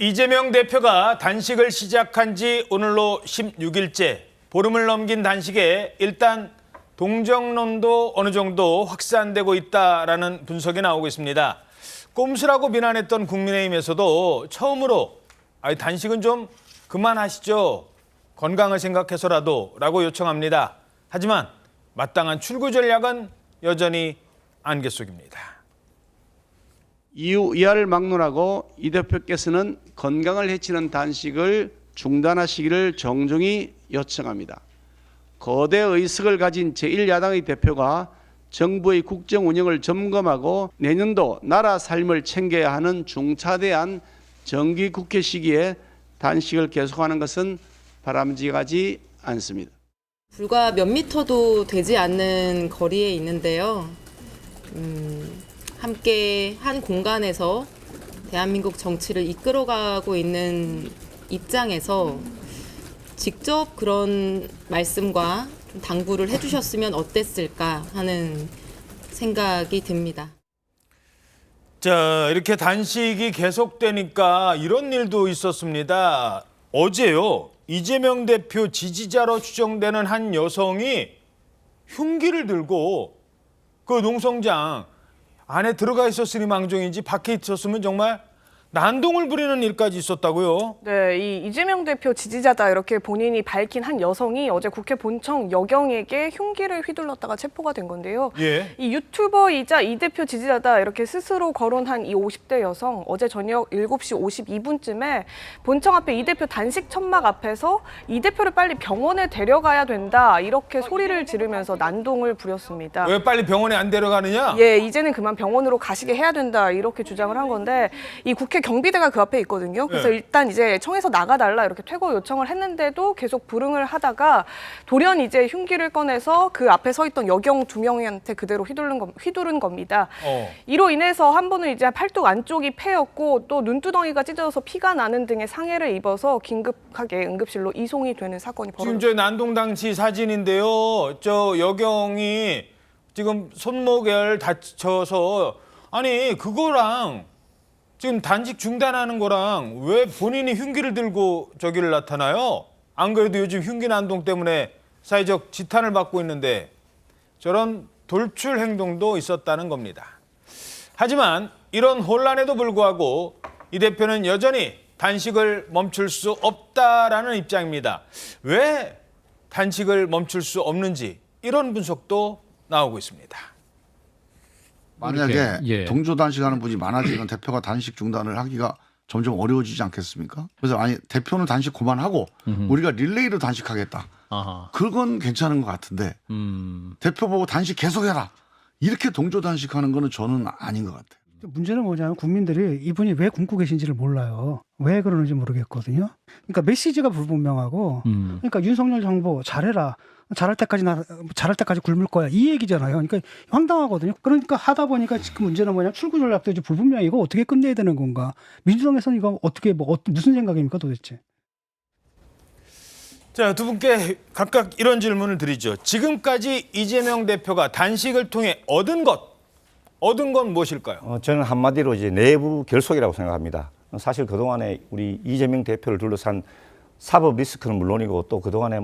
이재명 대표가 단식을 시작한 지 오늘로 16일째, 보름을 넘긴 단식에 일단 동정론도 어느 정도 확산되고 있다라는 분석이 나오고 있습니다. 꼼수라고 비난했던 국민의힘에서도 처음으로 단식은 좀 그만하시죠. 건강을 생각해서라도 라고 요청합니다. 하지만 마땅한 출구 전략은 여전히 안개 속입니다. 이후 이하를 막론하고 이 대표께서는 건강을 해치는 단식을 중단하시기를 정중히 요청합니다. 거대 의석을 가진 제1야당의 대표가 정부의 국정 운영을 점검하고 내년도 나라 삶을 챙겨야 하는 중차대한 정기국회 시기에 단식을 계속하는 것은 바람직하지 않습니다. 불과 몇 미터도 되지 않는 거리에 있는데요. 함께 한 공간에서 대한민국 정치를 이끌어가고 있는 입장에서 직접 그런 말씀과 당부를 해주셨으면 어땠을까 하는 생각이 듭니다. 자, 이렇게 단식이 계속되니까 이런 일도 있었습니다. 어제요, 이재명 대표 지지자로 추정되는 한 여성이 흉기를 들고 그 농성장 안에 들어가 있었으니 망정인지 밖에 있었으면 정말 난동을 부리는 일까지 있었다고요? 네, 이 이재명 대표 지지자다 이렇게 본인이 밝힌 한 여성이 어제 국회 본청 여경에게 흉기를 휘둘렀다가 체포가 된 건데요. 예. 이 유튜버이자 이 대표 지지자다 이렇게 스스로 거론한 이 50대 여성 어제 저녁 7시 52분쯤에 본청 앞에 이 대표 단식 천막 앞에서 이 대표를 빨리 병원에 데려가야 된다 이렇게 소리를 지르면서 난동을 부렸습니다. 왜 빨리 병원에 안 데려가느냐? 예, 이제는 그만 병원으로 가시게 해야 된다 이렇게 주장을 한 건데 이 국회 경비대가 그 앞에 있거든요. 그래서 네. 일단 이제 청에서 나가달라 이렇게 퇴거 요청을 했는데도 계속 불응을 하다가 돌연 이제 흉기를 꺼내서 그 앞에 서 있던 여경 2명한테 그대로 휘두른 겁니다. 이로 인해서 한 분은 이제 팔뚝 안쪽이 패였고 또 눈두덩이가 찢어져서 피가 나는 등의 상해를 입어서 긴급하게 응급실로 이송이 되는 사건이 지금 벌어졌습니다. 저 난동 당시 사진인데요. 저 여경이 지금 손목을 다쳐서 아니 그거랑 지금 단식 중단하는 거랑 왜 본인이 흉기를 들고 저기를 나타나요? 안 그래도 요즘 흉기 난동 때문에 사회적 지탄을 받고 있는데 저런 돌출 행동도 있었다는 겁니다. 하지만 이런 혼란에도 불구하고 이 대표는 여전히 단식을 멈출 수 없다라는 입장입니다. 왜 단식을 멈출 수 없는지 이런 분석도 나오고 있습니다. 만약에 예. 동조 단식하는 분이 많아지면 대표가 단식 중단을 하기가 점점 어려워지지 않겠습니까? 그래서 아니 대표는 단식 그만하고 우리가 릴레이로 단식하겠다. 아하. 그건 괜찮은 것 같은데 대표 보고 단식 계속해라. 이렇게 동조 단식하는 거는 저는 아닌 것 같아요. 문제는 뭐냐면 국민들이 이분이 왜 굶고 계신지를 몰라요. 왜 그러는지 모르겠거든요. 그러니까 메시지가 불분명하고 그러니까 윤석열 정부 잘해라. 잘할 때까지 굶을 거야. 이 얘기잖아요. 그러니까 황당하거든요. 그러니까 하다 보니까 지금 문제는 뭐냐 출구 전략도 이제 불분명해. 이거 어떻게 끝내야 되는 건가? 민주당에서는 이거 어떻게 무슨 생각입니까 도대체? 자, 두 분께 각각 이런 질문을 드리죠. 지금까지 이재명 대표가 단식을 통해 얻은 건 무엇일까요? 저는 한마디로 이제 내부 결속이라고 생각합니다. 사실 그동안에 우리 이재명 대표를 둘러싼 사법 리스크는 물론이고 또 그동안에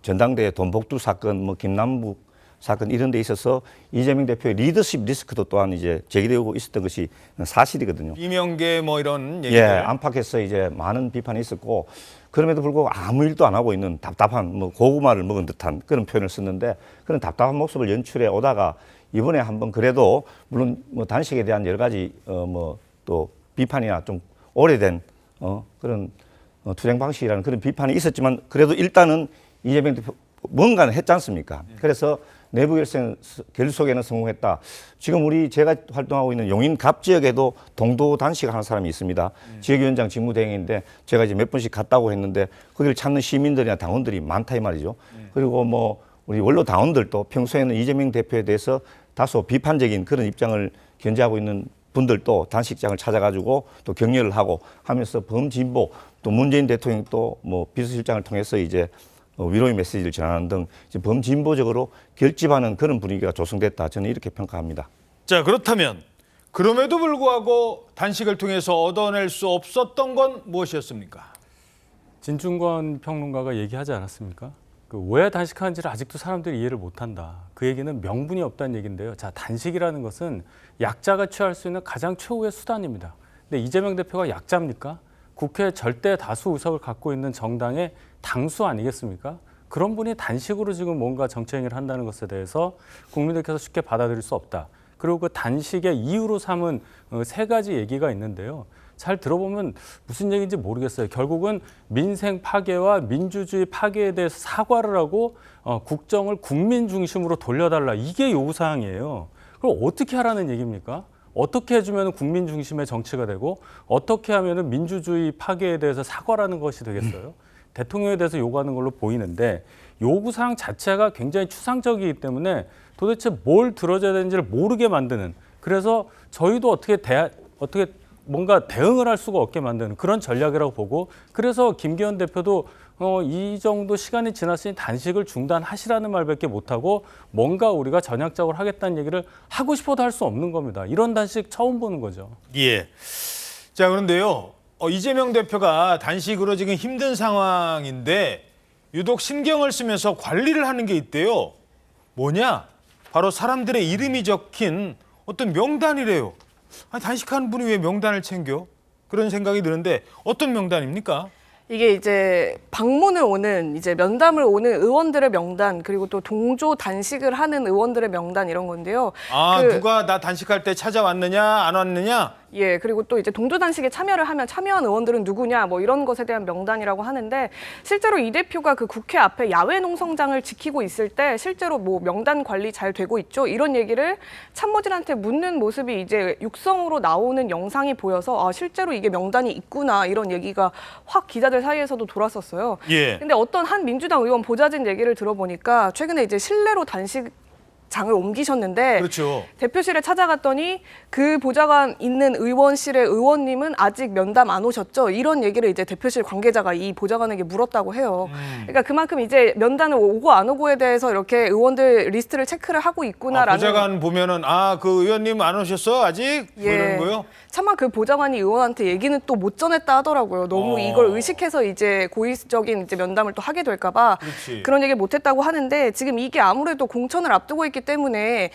전당대회 돈복두 사건, 김남북 사건 이런 데 있어서 이재명 대표의 리더십 리스크도 또한 이제 제기되고 있었던 것이 사실이거든요. 이명계 이런 얘기들. 예, 안팎에서 이제 많은 비판이 있었고 그럼에도 불구하고 아무 일도 안 하고 있는 답답한 고구마를 먹은 듯한 그런 표현을 썼는데 그런 답답한 모습을 연출해 오다가 이번에 한번 그래도 물론 단식에 대한 여러 가지 또 비판이나 좀 오래된 그런 투쟁 방식이라는 그런 비판이 있었지만 그래도 일단은 이재명 대표 뭔가는 했지 않습니까? 그래서 내부 결속에는 성공했다. 지금 제가 활동하고 있는 용인 갑 지역에도 동도 단식하는 사람이 있습니다. 지역위원장 직무대행인데 제가 이제 몇 번씩 갔다고 했는데 거기를 찾는 시민들이나 당원들이 많다 이 말이죠. 그리고 우리 원로 당원들도 평소에는 이재명 대표에 대해서 다소 비판적인 그런 입장을 견지하고 있는 분들도 단식장을 찾아가지고 또 격려를 하고 하면서 범진보 또 문재인 대통령 또 비서실장을 통해서 이제 위로의 메시지를 전하는 등 범진보적으로 결집하는 그런 분위기가 조성됐다. 저는 이렇게 평가합니다. 자, 그렇다면 그럼에도 불구하고 단식을 통해서 얻어낼 수 없었던 건 무엇이었습니까? 진중권 평론가가 얘기하지 않았습니까? 왜 단식하는지를 아직도 사람들이 이해를 못한다. 그 얘기는 명분이 없다는 얘기인데요. 자, 단식이라는 것은 약자가 취할 수 있는 가장 최후의 수단입니다. 근데 이재명 대표가 약자입니까? 국회 절대 다수 의석을 갖고 있는 정당의 당수 아니겠습니까? 그런 분이 단식으로 지금 뭔가 정치행위를 한다는 것에 대해서 국민들께서 쉽게 받아들일 수 없다. 그리고 그 단식의 이유로 삼은 세 가지 얘기가 있는데요. 잘 들어보면 무슨 얘기인지 모르겠어요. 결국은 민생 파괴와 민주주의 파괴에 대해서 사과를 하고 국정을 국민 중심으로 돌려달라. 이게 요구사항이에요. 그럼 어떻게 하라는 얘기입니까? 어떻게 해주면 국민 중심의 정치가 되고 어떻게 하면 민주주의 파괴에 대해서 사과라는 것이 되겠어요? 대통령에 대해서 요구하는 걸로 보이는데 요구사항 자체가 굉장히 추상적이기 때문에 도대체 뭘 들어줘야 되는지를 모르게 만드는, 그래서 저희도 어떻게 뭔가 대응을 할 수가 없게 만드는 그런 전략이라고 보고, 그래서 김기현 대표도 이 정도 시간이 지났으니 단식을 중단하시라는 말밖에 못하고 뭔가 우리가 전향적으로 하겠다는 얘기를 하고 싶어도 할 수 없는 겁니다. 이런 단식 처음 보는 거죠. 예. 자, 그런데요. 이재명 대표가 단식으로 지금 힘든 상황인데 유독 신경을 쓰면서 관리를 하는 게 있대요. 뭐냐? 바로 사람들의 이름이 적힌 어떤 명단이래요. 아니, 단식하는 분이 왜 명단을 챙겨? 그런 생각이 드는데 어떤 명단입니까? 이게 이제 방문을 오는, 이제 면담을 오는 의원들의 명단, 그리고 또 동조 단식을 하는 의원들의 명단, 이런 건데요. 누가 나 단식할 때 찾아왔느냐 안 왔느냐? 예, 그리고 또 이제 동조 단식에 참여를 하면 참여한 의원들은 누구냐, 뭐 이런 것에 대한 명단이라고 하는데, 실제로 이 대표가 그 국회 앞에 야외 농성장을 지키고 있을 때 실제로 뭐 명단 관리 잘 되고 있죠, 이런 얘기를 참모진한테 묻는 모습이 이제 육성으로 나오는 영상이 보여서 실제로 이게 명단이 있구나, 이런 얘기가 확 기자들 사이에서도 돌았었어요. 예. 근데 어떤 한 민주당 의원 보좌진 얘기를 들어보니까 최근에 이제 실내로 단식 장을 옮기셨는데, 그렇죠. 대표실에 찾아갔더니 그 보좌관 있는 의원실의 의원님은 아직 면담 안 오셨죠? 이런 얘기를 이제 대표실 관계자가 이 보좌관에게 물었다고 해요. 그러니까 그만큼 이제 면담을 오고 안 오고에 대해서 이렇게 의원들 리스트를 체크를 하고 있구나라는. 보좌관 보면은 그 의원님 안 오셨어 아직? 뭐 이런 거요? 차마 그 보좌관이 의원한테 얘기는 또 못 전했다 하더라고요. 너무 이걸 의식해서 이제 고의적인 이제 면담을 또 하게 될까봐 그런 얘기를 못했다고 하는데, 지금 이게 아무래도 공천을 앞두고 있기 때문에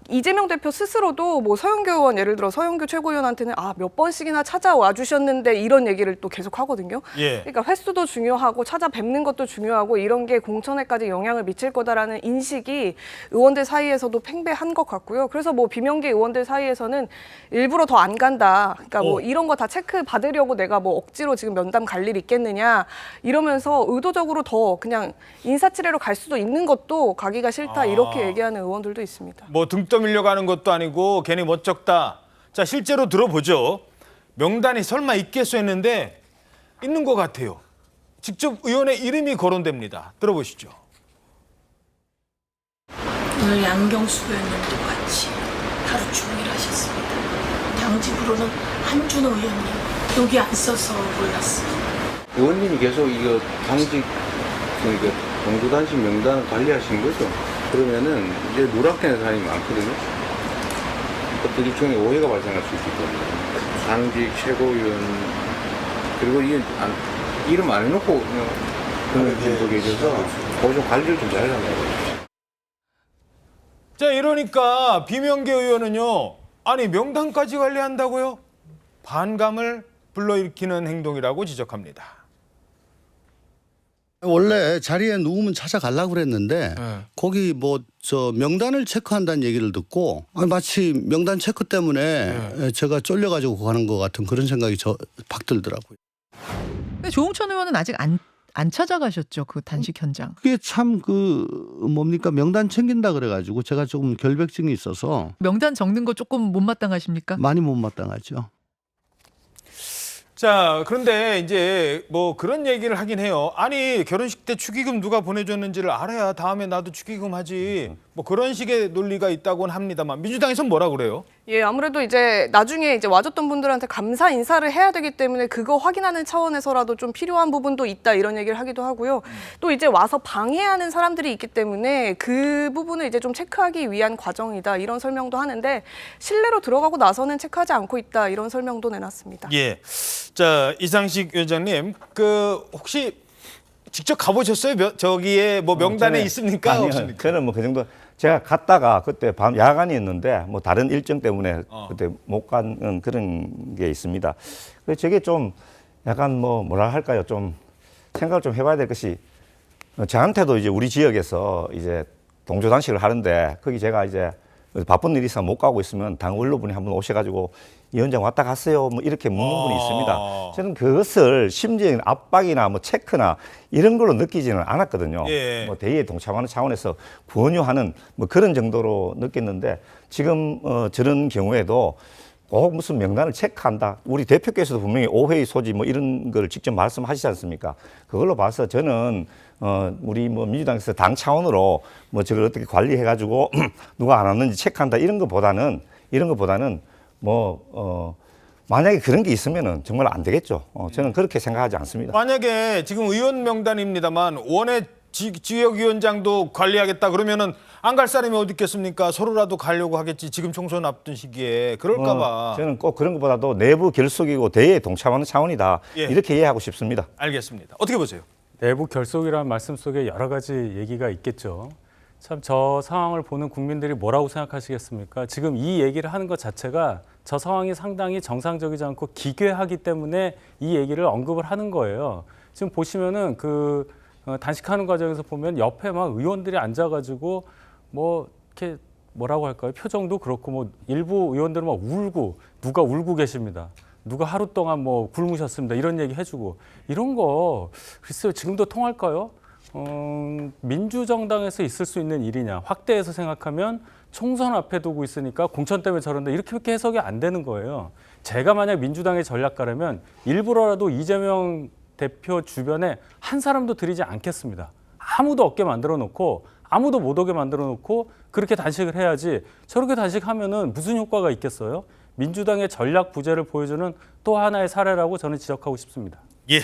이재명 대표 스스로도 뭐 서영교 의원, 예를 들어 서영교 최고위원한테는 몇 번씩이나 찾아와 주셨는데 이런 얘기를 또 계속 하거든요. 예. 그러니까 횟수도 중요하고 찾아뵙는 것도 중요하고 이런 게 공천에까지 영향을 미칠 거다라는 인식이 의원들 사이에서도 팽배한 것 같고요. 그래서 뭐 비명계 의원들 사이에서는 일부러 더 안 간다. 그러니까 뭐 이런 거 다 체크 받으려고 내가 뭐 억지로 지금 면담 갈 일 있겠느냐 이러면서 의도적으로 더 그냥 인사치레로 갈 수도 있는 것도 가기가 싫다, 이렇게 얘기하는 의원들도 있습니다. 뭐 등 떠밀려고 하는 것도 아니고 괜히 멋쩍다. 자, 실제로 들어보죠. 명단이 설마 있겠어 했는데 있는 것 같아요. 직접 의원의 이름이 거론됩니다. 들어보시죠. 오늘 양경수 의원님도 같이 하루 종일 하셨습니다. 당직으로는 한준호 의원님 여기 안 써서 몰랐어요. 의원님이 계속 이거 당직 동조 단식 명단을 관리하시는 거죠. 그러면은 이제 누락되는 사람이 많거든요. 어떤 일종의 오해가 발생할 수 있기 때문에 당직 최고위원 그리고 이름 안 해놓고 그냥 그런 분도 계셔서 그거 좀 관리를 좀 잘해달라고. 자, 이러니까 비명계 의원은요. 아니, 명단까지 관리한다고요? 반감을 불러일으키는 행동이라고 지적합니다. 원래 자리에 누우면 찾아가려고 그랬는데 거기 뭐 명단을 체크한다는 얘기를 듣고 마치 명단 체크 때문에 제가 쫄려가지고 가는 것 같은 그런 생각이 팍 들더라고요. 조홍천 의원은 아직 안 찾아가셨죠, 그 단식 현장. 그게 참 뭡니까 명단 챙긴다 그래가지고 제가 조금 결백증이 있어서 명단 적는 거 조금 못마땅하십니까? 많이 못마땅하죠. 자, 그런데 이제 뭐 그런 얘기를 하긴 해요. 아니, 결혼식 때 축의금 누가 보내줬는지를 알아야 다음에 나도 축의금 하지. 뭐 그런 식의 논리가 있다고는 합니다만 민주당에서는 뭐라 그래요? 예, 아무래도 이제 나중에 이제 와줬던 분들한테 감사 인사를 해야 되기 때문에 그거 확인하는 차원에서라도 좀 필요한 부분도 있다 이런 얘기를 하기도 하고요. 또 이제 와서 방해하는 사람들이 있기 때문에 그 부분을 이제 좀 체크하기 위한 과정이다 이런 설명도 하는데 실내로 들어가고 나서는 체크하지 않고 있다 이런 설명도 내놨습니다. 예. 자, 이상식 위원장님, 혹시 직접 가보셨어요? 저기에 뭐 명단에 있습니까? 아니요, 없습니까? 저는 뭐 그 정도 제가 갔다가 그때 밤 야간이었는데 뭐 다른 일정 때문에 그때 못 간 그런 게 있습니다. 그래서 저게 좀 약간 뭐라 할까요? 좀 생각을 좀 해봐야 될 것이 저한테도 이제 우리 지역에서 이제 동조 단식을 하는데 거기 제가 이제 바쁜 일이 있어서 못 가고 있으면 당 원로분이 한번 오셔가지고 위원장 왔다 갔어요 뭐 이렇게 묻는 분이 있습니다. 저는 그것을 심지어는 압박이나 뭐 체크나 이런 걸로 느끼지는 않았거든요. 예. 뭐 대의에 동참하는 차원에서 권유하는 뭐 그런 정도로 느꼈는데 지금 저런 경우에도 꼭 무슨 명단을 체크한다. 우리 대표께서도 분명히 오해의 소지 뭐 이런 걸 직접 말씀하시지 않습니까? 그걸로 봐서 저는 우리 뭐 민주당에서 당 차원으로 뭐 저걸 어떻게 관리해가지고 누가 안 왔는지 체크한다 이런 것보다는 만약에 그런 게 있으면은 정말 안 되겠죠. 저는 그렇게 생각하지 않습니다. 만약에 지금 의원 명단입니다만 원외 지역위원장도 관리하겠다 그러면은 안 갈 사람이 어디 있겠습니까? 서로라도 가려고 하겠지. 지금 총선 앞둔 시기에 그럴까 봐. 저는 꼭 그런 것보다도 내부 결속이고 대의에 동참하는 차원이다. 예. 이렇게 이해하고 싶습니다. 알겠습니다. 어떻게 보세요? 내부 결속이라는 말씀 속에 여러 가지 얘기가 있겠죠. 참 저 상황을 보는 국민들이 뭐라고 생각하시겠습니까? 지금 이 얘기를 하는 것 자체가 저 상황이 상당히 정상적이지 않고 기괴하기 때문에 이 얘기를 언급을 하는 거예요. 지금 보시면은 단식하는 과정에서 보면 옆에 막 의원들이 앉아가지고 뭐 이렇게 뭐라고 할까요? 표정도 그렇고 뭐 일부 의원들은 막 울고 누가 울고 계십니다. 누가 하루 동안 뭐 굶으셨습니다. 이런 얘기 해주고 이런 거 글쎄요 지금도 통할까요? 민주정당에서 있을 수 있는 일이냐 확대해서 생각하면 총선 앞에 두고 있으니까 공천 때문에 저런다 이렇게 해석이 안 되는 거예요. 제가 만약 민주당의 전략가라면 일부러라도 이재명 대표 주변에 한 사람도 들이지 않겠습니다. 아무도 없게 만들어 놓고 아무도 못 오게 만들어 놓고 그렇게 단식을 해야지 저렇게 단식하면은 무슨 효과가 있겠어요? 민주당의 전략 부재를 보여주는 또 하나의 사례라고 저는 지적하고 싶습니다. 예.